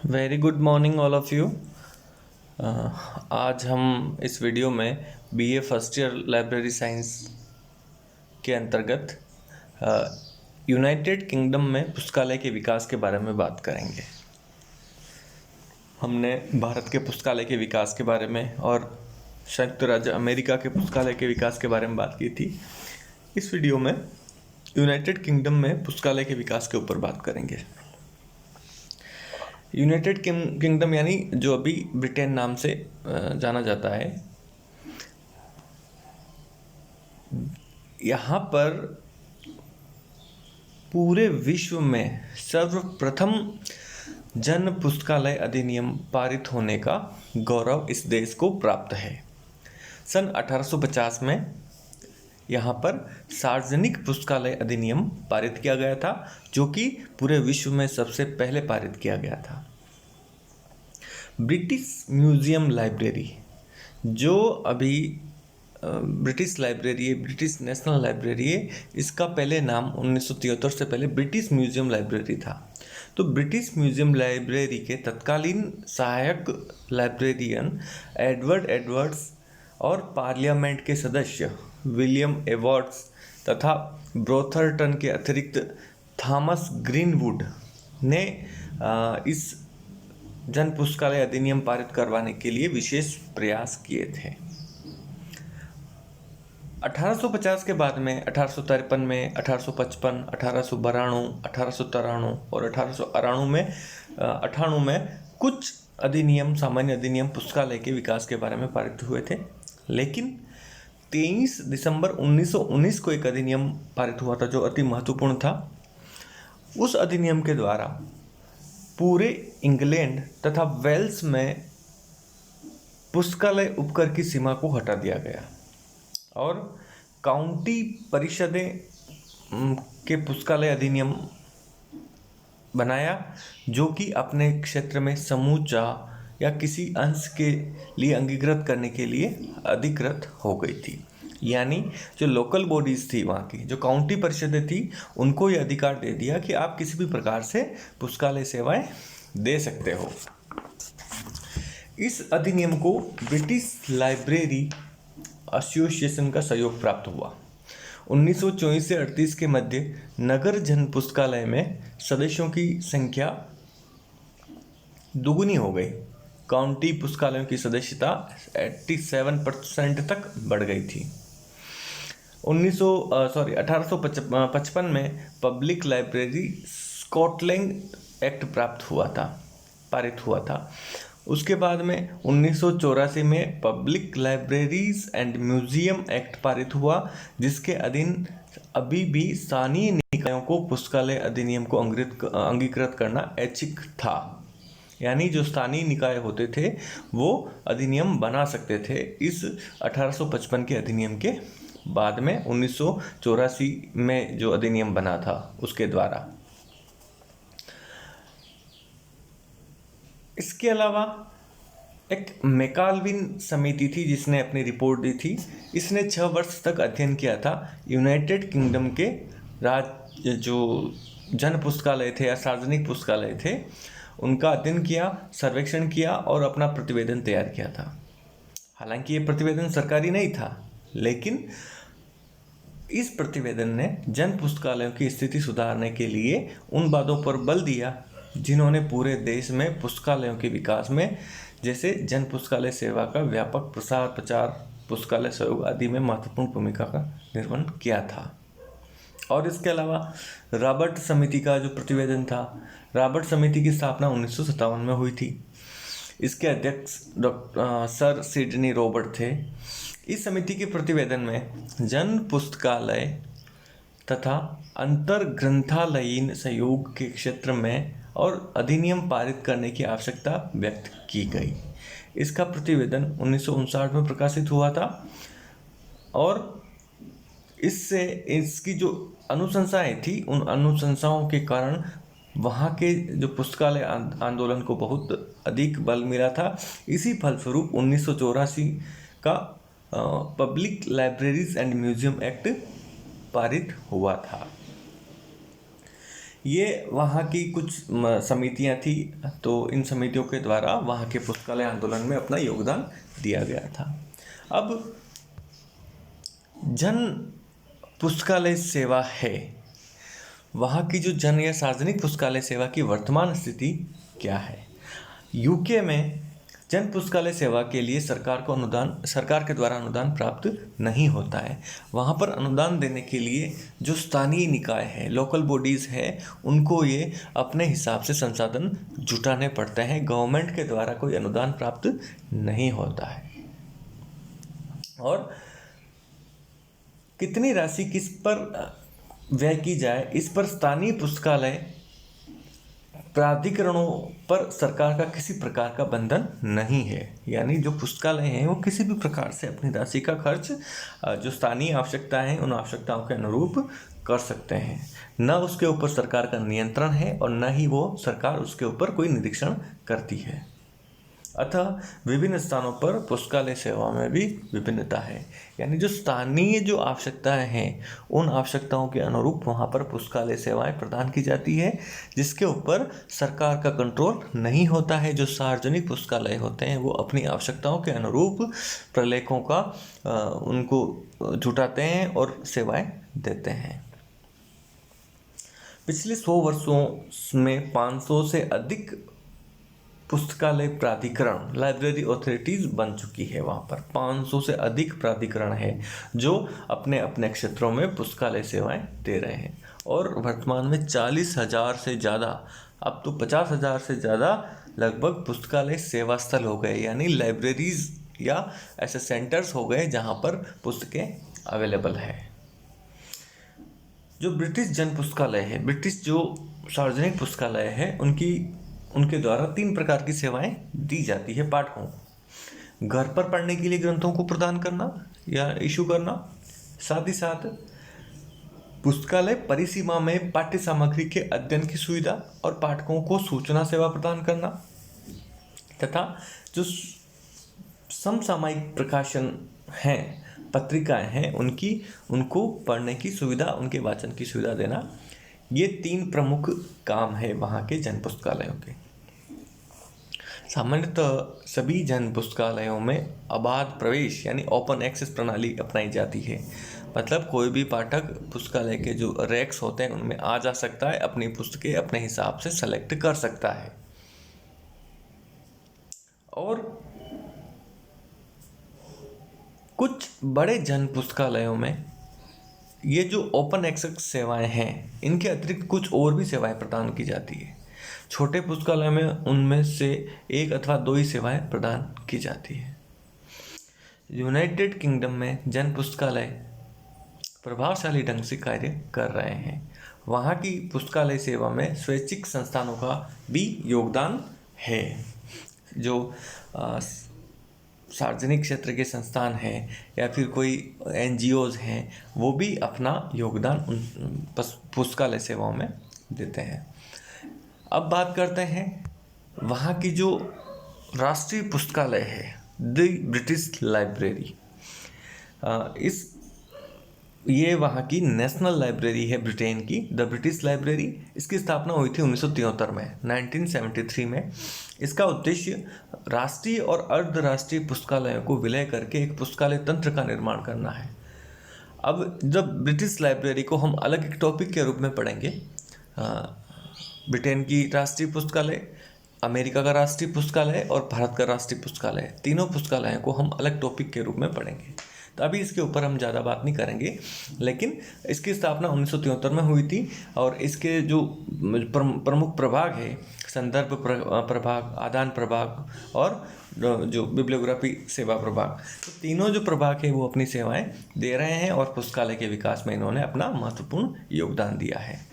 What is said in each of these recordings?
Very good morning all of you. आज हम इस वीडियो में BA first year library science के अंतर्गत यूनाइटेड किंगडम में पुस्तकालय के विकास के बारे में बात करेंगे। हमने भारत के पुस्तकालय के विकास के बारे में और संयुक्त राज्य अमेरिका के पुस्तकालय के विकास के बारे में बात की थी। इस वीडियो में यूनाइटेड किंगडम में पुस्तकालय के विकास के ऊपर बात करेंगे। यूनाइटेड किंगडम यानी जो अभी ब्रिटेन नाम से जाना जाता है, यहाँ पर पूरे विश्व में सर्वप्रथम जन पुस्तकालय अधिनियम पारित होने का गौरव इस देश को प्राप्त है। सन 1850 में यहाँ पर सार्वजनिक पुस्तकालय अधिनियम पारित किया गया था, जो कि पूरे विश्व में सबसे पहले पारित किया गया था। ब्रिटिश म्यूजियम लाइब्रेरी, जो अभी ब्रिटिश लाइब्रेरी है, ब्रिटिश नेशनल लाइब्रेरी है, इसका पहले नाम 1973 से पहले ब्रिटिश म्यूजियम लाइब्रेरी था। तो ब्रिटिश म्यूजियम लाइब्रेरी के तत्कालीन सहायक लाइब्रेरियन एडवर्ड एडवर्ड्स और पार्लियामेंट के सदस्य विलियम एवॉर्ड्स तथा ब्रोथरटन के अतिरिक्त थॉमस ग्रीनवुड ने इस जन पुस्तकालय अधिनियम पारित करवाने के लिए विशेष प्रयास किए थे। 1850 के बाद में 1853 में 1855, 1892, 1893 और 1898 में कुछ अधिनियम, सामान्य अधिनियम पुस्तकालय के विकास के बारे में पारित हुए थे। लेकिन 23 दिसंबर 1919 को एक अधिनियम पारित हुआ था जो अति महत्वपूर्ण था। उस अधिनियम के द्वारा पूरे इंग्लैंड तथा वेल्स में पुस्तकालय उपकर की सीमा को हटा दिया गया और काउंटी परिषदें के पुस्तकालय अधिनियम बनाया, जो कि अपने क्षेत्र में समूचा या किसी अंश के लिए अंगीकृत करने के लिए अधिकृत हो गई थी। यानी जो लोकल बॉडीज़ थी, वहाँ की जो काउंटी परिषदें थी, उनको ये अधिकार दे दिया कि आप किसी भी प्रकार से पुस्तकालय सेवाएं दे सकते हो। इस अधिनियम को ब्रिटिश लाइब्रेरी एसोसिएशन का सहयोग प्राप्त हुआ। 1924 से 38 के मध्य नगर जन पुस्तकालय में सदस्यों की संख्या दुगुनी हो गई। काउंटी पुस्तकालयों की सदस्यता 87% तक बढ़ गई थी। 1855 में पब्लिक लाइब्रेरी स्कॉटलैंड एक्ट पारित हुआ था। उसके बाद में 1984 में public libraries and museum act पारित हुआ, जिसके अधीन अभी भी स्थानीय निकायों को पुस्तकालय अधिनियम को अंगीकृत करना ऐच्छिक था। यानी जो स्थानीय निकाय होते थे वो अधिनियम बना सकते थे। इस 1855 के अधिनियम के बाद में 1984 में जो अधिनियम बना था उसके द्वारा। इसके अलावा एक मैकालविन समिति थी जिसने अपनी रिपोर्ट दी थी। इसने 6 वर्ष तक अध्ययन किया था यूनाइटेड किंगडम के राज्य जो जन पुस्तकालय थे या सार्वजनिक पुस्तकालय थे, उनका अध्ययन किया, सर्वेक्षण किया और अपना प्रतिवेदन तैयार किया था। हालांकि ये प्रतिवेदन सरकारी नहीं था, लेकिन इस प्रतिवेदन ने जन पुस्तकालयों की स्थिति सुधारने के लिए उन बातों पर बल दिया जिन्होंने पूरे देश में पुस्तकालयों के विकास में, जैसे जन पुस्तकालय सेवा का व्यापक प्रसार प्रचार, पुस्तकालय सहयोग आदि में महत्वपूर्ण भूमिका का निर्वहन किया था। और इसके अलावा रॉबर्ट समिति का जो प्रतिवेदन था, रॉबर्ट समिति की स्थापना 1957 में हुई थी। इसके अध्यक्ष सर सिडनी रॉबर्ट थे। इस समिति के प्रतिवेदन में जन पुस्तकालय तथा अंतर ग्रंथालयीन सहयोग के क्षेत्र में और अधिनियम पारित करने की आवश्यकता व्यक्त की गई। इसका प्रतिवेदन 1959 में प्रकाशित हुआ था और इससे इसकी जो अनुशंसाएं थी, उन अनुशंसाओं के कारण वहाँ के जो पुस्तकालय आंदोलन को बहुत अधिक बल मिला था। इसी फलस्वरूप 1984 का public libraries and museum act पारित हुआ था। ये वहाँ की कुछ समितियाँ थी, तो इन समितियों के द्वारा वहाँ के पुस्तकालय आंदोलन में अपना योगदान दिया गया था। अब जन पुस्तकालय सेवा है, वहाँ की जो जन या सार्वजनिक पुस्तकालय सेवा की वर्तमान स्थिति क्या है। यूके में जन पुस्तकालय सेवा के लिए सरकार के द्वारा अनुदान प्राप्त नहीं होता है। वहाँ पर अनुदान देने के लिए जो स्थानीय निकाय है, लोकल बॉडीज़ है, उनको ये अपने हिसाब से संसाधन जुटाने पड़ते हैं। गवर्नमेंट के द्वारा कोई अनुदान प्राप्त नहीं होता है। और कितनी राशि किस पर व्यय की जाए, इस पर स्थानीय पुस्तकालय प्राधिकरणों पर सरकार का किसी प्रकार का बंधन नहीं है। यानी जो पुस्तकालय हैं वो किसी भी प्रकार से अपनी राशि का खर्च जो स्थानीय आवश्यकताएं हैं उन आवश्यकताओं के अनुरूप कर सकते हैं। न उसके ऊपर सरकार का नियंत्रण है और न ही वो सरकार उसके ऊपर कोई निरीक्षण करती है। अतः विभिन्न स्थानों पर पुस्तकालय सेवा में भी विभिन्नता है। यानी जो स्थानीय जो आवश्यकताएं हैं उन आवश्यकताओं के अनुरूप वहाँ पर पुस्तकालय सेवाएं प्रदान की जाती है, जिसके ऊपर सरकार का कंट्रोल नहीं होता है। जो सार्वजनिक पुस्तकालय होते हैं वो अपनी आवश्यकताओं के अनुरूप प्रलेखों का उनको जुटाते हैं और सेवाएं देते हैं। पिछले 100 वर्षों में 500 से अधिक पुस्तकालय प्राधिकरण, लाइब्रेरी अथॉरिटीज़ बन चुकी है। वहाँ पर 500 से अधिक प्राधिकरण है जो अपने अपने क्षेत्रों में पुस्तकालय सेवाएं दे रहे हैं। और वर्तमान में 40,000 से ज़्यादा, अब तो 50,000 से ज़्यादा लगभग पुस्तकालय सेवा स्थल हो गए, यानी लाइब्रेरीज़ या ऐसे सेंटर्स हो गए जहाँ पर पुस्तकें अवेलेबल है। जो ब्रिटिश जन पुस्तकालय है, ब्रिटिश जो सार्वजनिक पुस्तकालय है, उनके द्वारा 3 प्रकार की सेवाएं दी जाती है पाठकों को। घर पर पढ़ने के लिए ग्रंथों को प्रदान करना या इशू करना, साथ ही साथ पुस्तकालय परिसीमा में पाठ्य सामग्री के अध्ययन की सुविधा और पाठकों को सूचना सेवा प्रदान करना, तथा जो समसामयिक प्रकाशन हैं, पत्रिकाएं हैं, उनको पढ़ने की सुविधा, उनके वाचन की सुविधा देना। ये 3 प्रमुख काम है वहाँ के जन पुस्तकालयों के। सामान्यतः सभी जन पुस्तकालयों में अबाध प्रवेश यानी ओपन एक्सेस प्रणाली अपनाई जाती है। मतलब कोई भी पाठक पुस्तकालय के जो रैक्स होते हैं उनमें आ जा सकता है, अपनी पुस्तकें अपने हिसाब से सेलेक्ट कर सकता है। और कुछ बड़े जन पुस्तकालयों में ये जो ओपन एक्सेस सेवाएं हैं, इनके अतिरिक्त कुछ और भी सेवाएं प्रदान की जाती है। छोटे पुस्तकालय में उनमें से 1 अथवा 2 ही सेवाएं प्रदान की जाती है। यूनाइटेड किंगडम में जन पुस्तकालय प्रभावशाली ढंग से कार्य कर रहे हैं। वहाँ की पुस्तकालय सेवा में स्वैच्छिक संस्थानों का भी योगदान है। जो सार्वजनिक क्षेत्र के संस्थान हैं या फिर कोई NGOs हैं, वो भी अपना योगदान उन पुस्तकालय सेवाओं में देते हैं। अब बात करते हैं वहाँ की जो राष्ट्रीय पुस्तकालय है, द ब्रिटिश लाइब्रेरी। ये वहाँ की नेशनल लाइब्रेरी है ब्रिटेन की, द ब्रिटिश लाइब्रेरी। इसकी स्थापना हुई थी 1973 में, 1973 में। इसका उद्देश्य राष्ट्रीय और अर्धराष्ट्रीय पुस्तकालयों को विलय करके एक पुस्तकालय तंत्र का निर्माण करना है। अब जब ब्रिटिश लाइब्रेरी को हम अलग एक टॉपिक के रूप में पढ़ेंगे, ब्रिटेन की राष्ट्रीय पुस्तकालय, अमेरिका का राष्ट्रीय पुस्तकालय और भारत का राष्ट्रीय पुस्तकालय, तीनों पुस्तकालयों को हम अलग टॉपिक के रूप में पढ़ेंगे। तो अभी इसके ऊपर हम ज़्यादा बात नहीं करेंगे, लेकिन इसकी स्थापना 1973 में हुई थी। और इसके जो प्रमुख प्रभाग है, संदर्भ प्रभाग, आदान प्रभाग और जो बिब्लियोग्राफी सेवा प्रभाग, तो तीनों जो प्रभाग है वो अपनी सेवाएं दे रहे हैं और पुस्तकालय के विकास में इन्होंने अपना महत्वपूर्ण योगदान दिया है।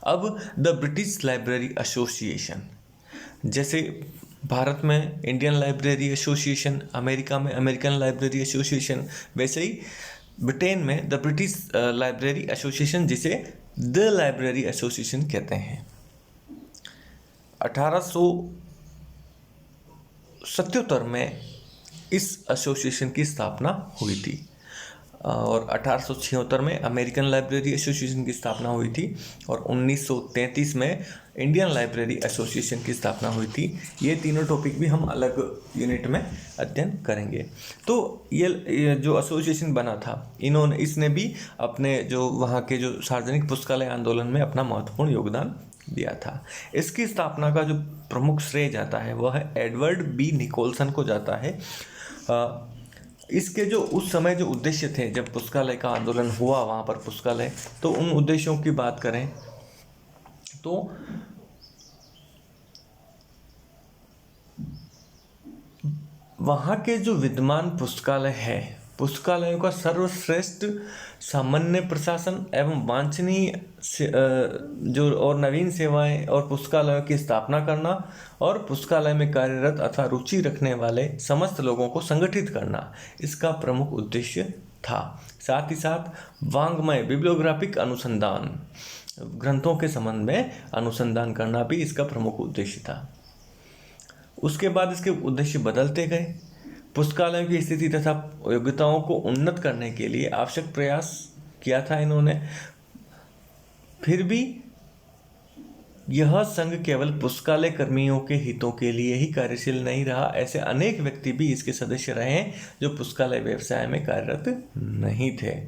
अब द ब्रिटिश लाइब्रेरी एसोसिएशन, जैसे भारत में इंडियन लाइब्रेरी एसोसिएशन, अमेरिका में अमेरिकन लाइब्रेरी एसोसिएशन, वैसे ही ब्रिटेन में द ब्रिटिश लाइब्रेरी एसोसिएशन, जिसे द लाइब्रेरी एसोसिएशन कहते हैं। 1877 में इस एसोसिएशन की स्थापना हुई थी। और 1876 में अमेरिकन लाइब्रेरी एसोसिएशन की स्थापना हुई थी और 1933 में इंडियन लाइब्रेरी एसोसिएशन की स्थापना हुई थी। ये तीनों टॉपिक भी हम अलग यूनिट में अध्ययन करेंगे। तो ये जो एसोसिएशन बना था, इसने भी अपने जो वहाँ के जो सार्वजनिक पुस्तकालय आंदोलन में अपना महत्वपूर्ण योगदान दिया था। इसकी स्थापना का जो प्रमुख श्रेय जाता है वह है एडवर्ड बी निकोलसन को जाता है। इसके जो उस समय जो उद्देश्य थे, जब पुस्तकालय का आंदोलन हुआ वहाँ पर पुस्तकालय, तो उन उद्देश्यों की बात करें तो वहाँ के जो विद्यमान पुस्तकालय है, पुस्तकालयों का सर्वश्रेष्ठ सामान्य प्रशासन एवं वांछनीय जो और नवीन सेवाएं और पुस्तकालयों की स्थापना करना और पुस्तकालय में कार्यरत अथवा रुचि रखने वाले समस्त लोगों को संगठित करना इसका प्रमुख उद्देश्य था। साथ ही साथ वांग्मय बिब्लियोग्राफिक अनुसंधान, ग्रंथों के संबंध में अनुसंधान करना भी इसका प्रमुख उद्देश्य था। उसके बाद इसके उद्देश्य बदलते गए। पुस्तकालयों की स्थिति तथा योग्यताओं को उन्नत करने के लिए आवश्यक प्रयास किया था इन्होंने। फिर भी यह संघ केवल पुस्तकालय कर्मियों के हितों के लिए ही कार्यशील नहीं रहा। ऐसे अनेक व्यक्ति भी इसके सदस्य रहे हैं जो पुस्तकालय व्यवसाय में कार्यरत नहीं थे।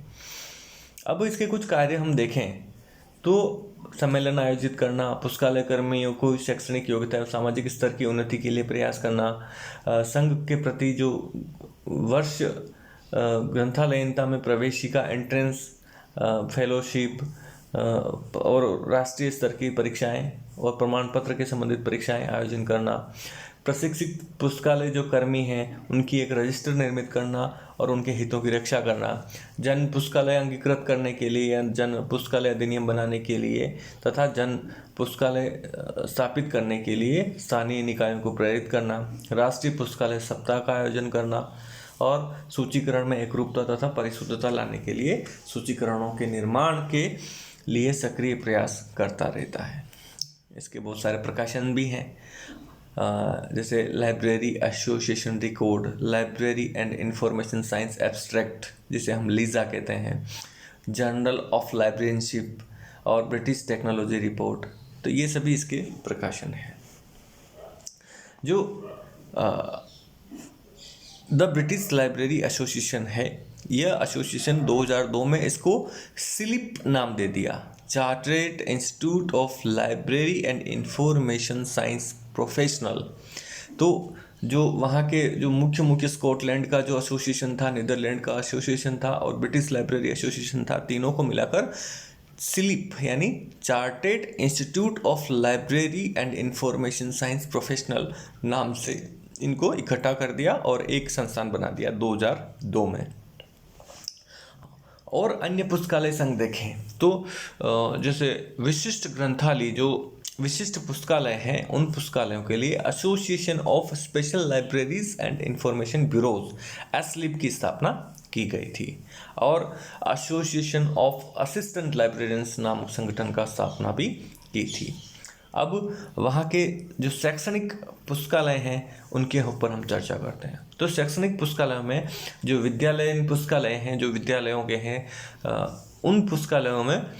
अब इसके कुछ कार्य हम देखें तो सम्मेलन आयोजित करना, पुस्तकालय कर्मियों को शैक्षणिक योग्यता और सामाजिक स्तर की उन्नति के लिए प्रयास करना, संघ के प्रति जो वर्ष ग्रंथालयिनता में प्रवेशिका एंट्रेंस फेलोशिप और राष्ट्रीय स्तर की परीक्षाएं और प्रमाण पत्र के संबंधित परीक्षाएं आयोजन करना, प्रशिक्षित पुस्तकालय जो कर्मी हैं उनकी एक रजिस्टर निर्मित करना और उनके हितों की रक्षा करना, जन पुस्तकालय अंगीकृत करने के लिए या जन पुस्तकालय अधिनियम बनाने के लिए तथा जन पुस्तकालय स्थापित करने के लिए स्थानीय निकायों को प्रेरित करना, राष्ट्रीय पुस्तकालय सप्ताह का आयोजन करना और सूचीकरण में एकरूपता तथा परिशुद्धता लाने के लिए सूचीकरणों के निर्माण के लिए सक्रिय प्रयास करता रहता है। इसके बहुत सारे प्रकाशन भी हैं, जैसे library association record, library and information science abstract जिसे हम लीजा कहते हैं, जर्नल ऑफ लाइब्रेरियनशिप और ब्रिटिश टेक्नोलॉजी रिपोर्ट। तो ये सभी इसके प्रकाशन हैं। जो द ब्रिटिश लाइब्रेरी एसोसिएशन है, यह एसोसिएशन 2002 में इसको सिलिप नाम दे दिया, chartered institute of library and information science professional. तो जो वहाँ के जो मुख्य स्कॉटलैंड का जो एसोसिएशन था, नीदरलैंड का एसोसिएशन था और ब्रिटिश लाइब्रेरी एसोसिएशन था, तीनों को मिलाकर सिलिप यानी chartered institute of library and information science professional नाम से इनको इकट्ठा कर दिया और एक संस्थान बना दिया 2002 में। और अन्य पुस्तकालय संघ देखें तो जैसे विशिष्ट ग्रंथालय, जो विशिष्ट पुस्तकालय हैं, उन पुस्तकालयों के लिए association of special libraries and information bureaus ASLIB की स्थापना की गई थी और एसोसिएशन ऑफ असिस्टेंट लाइब्रेरियंस नामक संगठन का स्थापना भी की थी। अब वहाँ के जो शैक्षणिक पुस्तकालय हैं उनके ऊपर हम चर्चा करते हैं। तो शैक्षणिक पुस्तकालयों में जो विद्यालयीन पुस्तकालय हैं, जो विद्यालयों के हैं, उन पुस्तकालयों में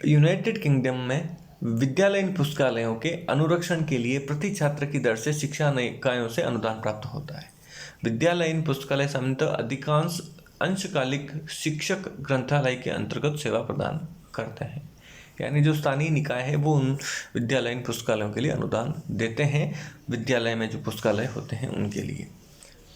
यूनाइटेड किंगडम में विद्यालयीन पुस्तकालयों के अनुरक्षण के लिए प्रति छात्र की दर से शिक्षा निकायों से अनुदान प्राप्त होता है। विद्यालयीन पुस्तकालय सामान्यतः अधिकांश अंशकालिक शिक्षक ग्रंथालय के अंतर्गत सेवा प्रदान करते हैं, यानी जो स्थानीय निकाय है वो उन विद्यालयीन पुस्तकालयों के लिए अनुदान देते हैं, विद्यालय में जो पुस्तकालय होते हैं उनके लिए।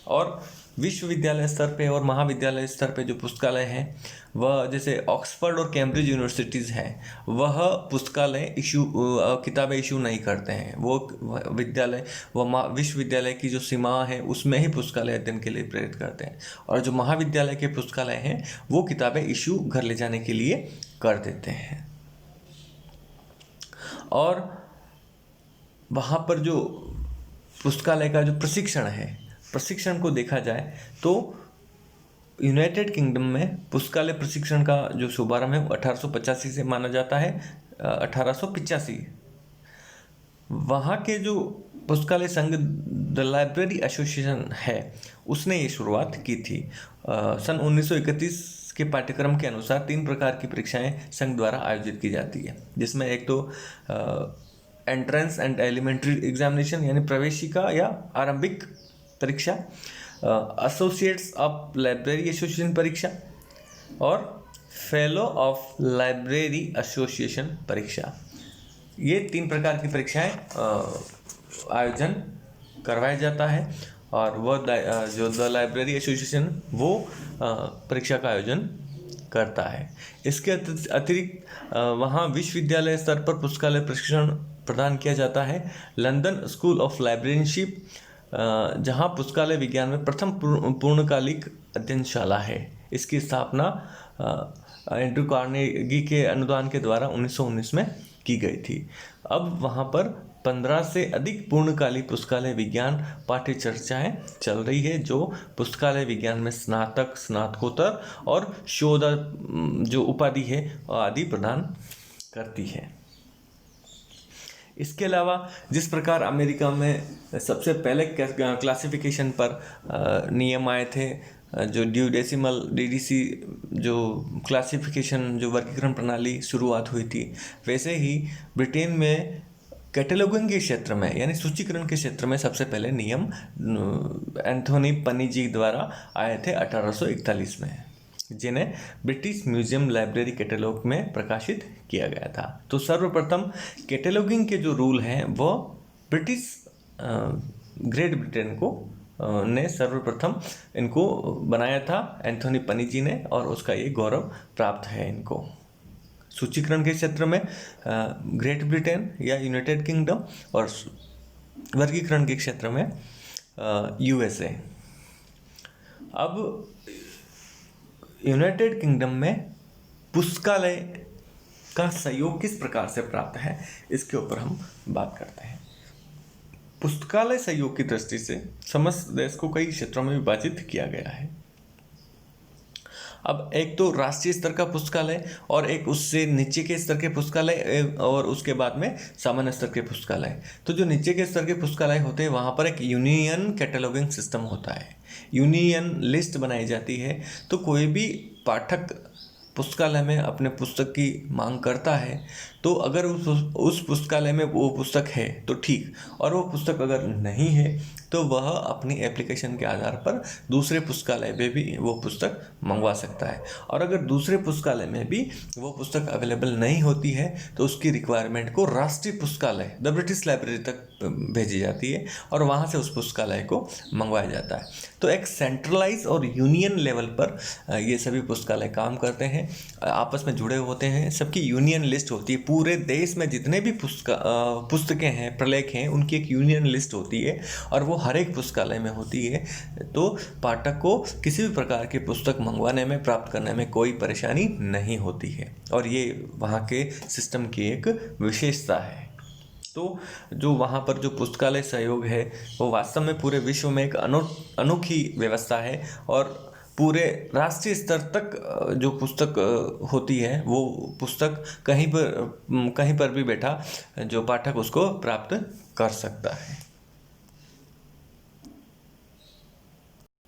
और विश्वविद्यालय स्तर पे और महाविद्यालय स्तर पे जो पुस्तकालय हैं वह जैसे ऑक्सफोर्ड और कैम्ब्रिज यूनिवर्सिटीज़ हैं, वह पुस्तकालय किताबें इशू नहीं करते हैं। वो विद्यालय विश्वविद्यालय की जो सीमा है उसमें ही पुस्तकालय अध्ययन के लिए प्रेरित करते हैं। और जो महाविद्यालय के पुस्तकालय हैं वो किताबें इशू घर ले जाने के लिए कर देते हैं। और वहाँ पर जो पुस्तकालय का जो प्रशिक्षण है, प्रशिक्षण को देखा जाए तो यूनाइटेड किंगडम में पुस्तकालय प्रशिक्षण का जो शुभारंभ है 1885 से माना जाता है, 1885। वहाँ के जो पुस्तकालय संघ द लाइब्रेरी एसोसिएशन है, उसने ये शुरुआत की थी। सन 1931 के पाठ्यक्रम के अनुसार 3 प्रकार की परीक्षाएं संघ द्वारा आयोजित की जाती है, जिसमें एक तो एंट्रेंस एंड एलिमेंट्री एग्जामिनेशन यानी प्रवेशिका या आरंभिक परीक्षा, एसोसिएट्स ऑफ लाइब्रेरी एसोसिएशन परीक्षा और फेलो ऑफ लाइब्रेरी एसोसिएशन परीक्षा। ये 3 प्रकार की परीक्षाएं आयोजन करवाया जाता है और वह जो द लाइब्रेरी एसोसिएशन वो परीक्षा का आयोजन करता है। इसके अतिरिक्त वहाँ विश्वविद्यालय स्तर पर पुस्तकालय प्रशिक्षण प्रदान किया जाता है। लंदन स्कूल ऑफ लाइब्रेरियनशिप, जहाँ पुस्तकालय विज्ञान में प्रथम पूर्णकालिक अध्ययनशाला है, इसकी स्थापना एंड्रू कार्नेगी के अनुदान के द्वारा 1919 में की गई थी। अब वहाँ पर 15 से अधिक पूर्णकालिक पुस्तकालय विज्ञान पाठ्य चर्चाएं चल रही है, जो पुस्तकालय विज्ञान में स्नातक, स्नातकोत्तर और शोध जो उपाधि है आदि प्रदान करती है। इसके अलावा जिस प्रकार अमेरिका में सबसे पहले क्लासिफिकेशन पर नियम आए थे, जो ड्यूडेसिमल डीडीसी जो क्लासिफिकेशन जो वर्गीकरण प्रणाली शुरुआत हुई थी, वैसे ही ब्रिटेन में कैटलॉगिंग के क्षेत्र में यानी सूचीकरण के क्षेत्र में सबसे पहले नियम एंथोनी पनीजी द्वारा आए थे 1841 में, जिन्हें ब्रिटिश म्यूजियम लाइब्रेरी कैटलॉग में प्रकाशित किया गया था। तो सर्वप्रथम कैटलॉगिंग के जो रूल हैं वो ब्रिटिश ग्रेट ब्रिटेन को ने सर्वप्रथम इनको बनाया था एंथोनी पनीजी ने, और उसका ये गौरव प्राप्त है इनको। सूचीकरण के क्षेत्र में ग्रेट ब्रिटेन या यूनाइटेड किंगडम और वर्गीकरण के क्षेत्र में यूएसए। अब यूनाइटेड किंगडम में पुस्तकालय का सहयोग किस प्रकार से प्राप्त है, इसके ऊपर हम बात करते हैं। पुस्तकालय सहयोग की दृष्टि से समस्त देश को कई क्षेत्रों में विभाजित किया गया है। अब एक तो राष्ट्रीय स्तर का पुस्तकालय और एक उससे नीचे के स्तर के पुस्तकालय और उसके बाद में सामान्य स्तर के पुस्तकालय। तो जो नीचे के स्तर के पुस्तकालय होते हैं वहाँ पर एक यूनियन कैटलॉगिंग सिस्टम होता है, यूनियन लिस्ट बनाई जाती है। तो कोई भी पाठक पुस्तकालय में अपने पुस्तक की मांग करता है, तो अगर उस पुस्तकालय में वो पुस्तक है तो ठीक, और वो पुस्तक अगर नहीं है तो वह अपनी एप्लीकेशन के आधार पर दूसरे पुस्तकालय में भी वो पुस्तक मंगवा सकता है। और अगर दूसरे पुस्तकालय में भी वो पुस्तक अवेलेबल नहीं होती है तो उसकी रिक्वायरमेंट को राष्ट्रीय पुस्तकालय द ब्रिटिश लाइब्रेरी तक भेजी जाती है और वहाँ से उस पुस्तकालय को मंगवाया जाता है। तो एक सेंट्रलाइज और यूनियन लेवल पर ये सभी पुस्तकालय काम करते हैं, आपस में जुड़े होते हैं, सबकी यूनियन लिस्ट होती है। पूरे देश में जितने भी पुस्तकें हैं, प्रलेख हैं, उनकी एक यूनियन लिस्ट होती है और वो हर एक पुस्तकालय में होती है। तो पाठक को किसी भी प्रकार की पुस्तक मंगवाने में, प्राप्त करने में कोई परेशानी नहीं होती है, और ये वहाँ के सिस्टम की एक विशेषता है। तो जो वहाँ पर जो पुस्तकालय सहयोग है वो वास्तव में पूरे विश्व में एक अनोखी व्यवस्था है, और पूरे राष्ट्रीय स्तर तक जो पुस्तक होती है वो पुस्तक कहीं पर भी बैठा जो पाठक उसको प्राप्त कर सकता है।